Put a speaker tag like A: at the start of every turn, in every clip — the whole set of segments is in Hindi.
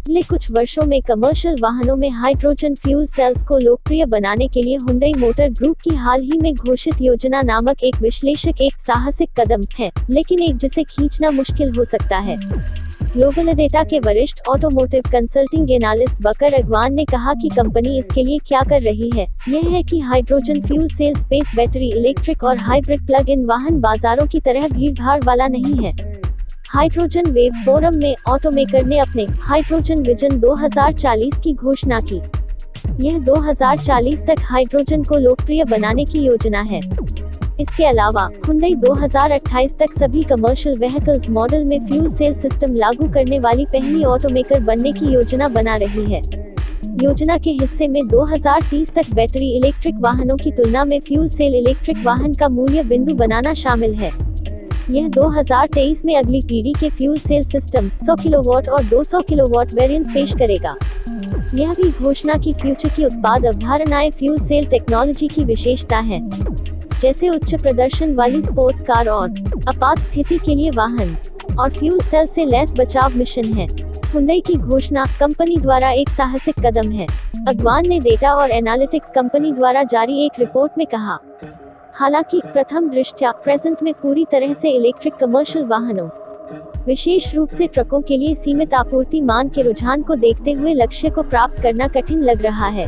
A: अगले कुछ वर्षों में कमर्शियल वाहनों में हाइड्रोजन फ्यूल सेल्स को लोकप्रिय बनाने के लिए हुंडई मोटर ग्रुप की हाल ही में घोषित योजना नामक एक विश्लेषक एक साहसिक कदम है, लेकिन एक जिसे खींचना मुश्किल हो सकता है। ग्लोबल डेटा के वरिष्ठ ऑटोमोटिव कंसल्टिंग एनालिस्ट बकर अगवान ने कहा कि कंपनी इसके लिए क्या कर रही है, यह है कि hydrogen fuel cell space battery electric और हाइब्रिड प्लग इन वाहन बाजारों की तरह भीड़भाड़ वाला नहीं है। हाइड्रोजन वेव फोरम में ऑटोमेकर ने अपने हाइड्रोजन विजन 2040 की घोषणा की। यह 2040 तक हाइड्रोजन को लोकप्रिय बनाने की योजना है। इसके अलावा हुंडई 2028 तक सभी कमर्शियल व्हीकल्स मॉडल में फ्यूल सेल सिस्टम लागू करने वाली पहली ऑटोमेकर बनने की योजना बना रही है। योजना के हिस्से में 2030 तक बैटरी इलेक्ट्रिक वाहनों की तुलना में फ्यूल सेल इलेक्ट्रिक वाहन का मूल्य बिंदु बनाना शामिल है। यह 2023 में अगली पीढ़ी के फ्यूल सेल सिस्टम 100 किलोवाट और 200 किलोवाट वेरिएंट पेश करेगा। यह भी घोषणा की फ्यूचर की उत्पाद अवधारणाएं फ्यूल सेल टेक्नोलॉजी की विशेषता है, जैसे उच्च प्रदर्शन वाली स्पोर्ट्स कार और आपात स्थिति के लिए वाहन और फ्यूल सेल से लैस बचाव मिशन है। हुंडई की घोषणा कंपनी द्वारा एक साहसिक कदम है, अगवान ने डेटा और एनालिटिक्स कंपनी द्वारा जारी एक रिपोर्ट में कहा। हालांकि प्रथम दृष्टया प्रेजेंट में पूरी तरह से इलेक्ट्रिक कमर्शियल वाहनों, विशेष रूप से ट्रकों के लिए सीमित आपूर्ति मांग के रुझान को देखते हुए लक्ष्य को प्राप्त करना कठिन लग रहा है।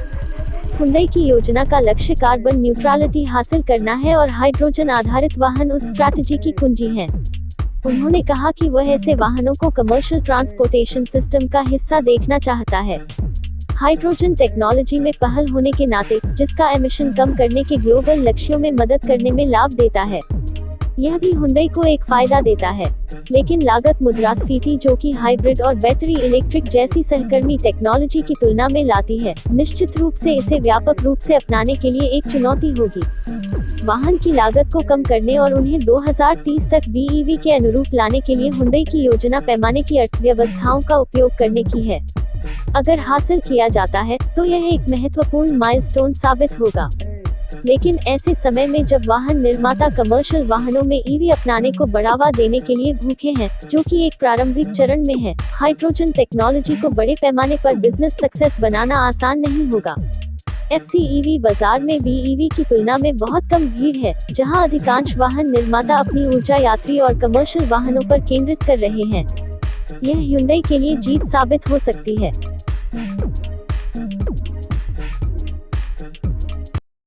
A: हुंडई की योजना का लक्ष्य कार्बन न्यूट्रलिटी हासिल करना है और हाइड्रोजन आधारित वाहन उस स्ट्रैटेजी की कुंजी हैं। उन्होंने कहा कि वह ऐसे वाहनों को कमर्शियल ट्रांसपोर्टेशन सिस्टम का हिस्सा देखना चाहता है। हाइड्रोजन टेक्नोलॉजी में पहल होने के नाते, जिसका एमिशन कम करने के ग्लोबल लक्ष्यों में मदद करने में लाभ देता है, यह भी हुंडई को एक फायदा देता है। लेकिन लागत मुद्रास्फीति जो कि हाइब्रिड और बैटरी इलेक्ट्रिक जैसी सहकर्मी टेक्नोलॉजी की तुलना में लाती है, निश्चित रूप से इसे व्यापक रूप से अपनाने के लिए एक चुनौती होगी। वाहन की लागत को कम करने और उन्हें 2030 तक BEV के अनुरूप लाने के लिए हुंडई की योजना पैमाने की अर्थव्यवस्थाओं का उपयोग करने की है। अगर हासिल किया जाता है तो यह एक महत्वपूर्ण माइलस्टोन साबित होगा। लेकिन ऐसे समय में जब वाहन निर्माता कमर्शियल वाहनों में EV अपनाने को बढ़ावा देने के लिए भूखे हैं, जो कि एक प्रारंभिक चरण में है, हाइड्रोजन टेक्नोलॉजी को बड़े पैमाने पर बिजनेस सक्सेस बनाना आसान नहीं होगा। FCEV बाजार में BEV की तुलना में बहुत कम भीड़ है, जहां अधिकांश वाहन निर्माता अपनी ऊर्जा यात्री और कमर्शियल वाहनों पर केंद्रित कर रहे हैं। यह हुंडई के लिए जीत साबित हो सकती है।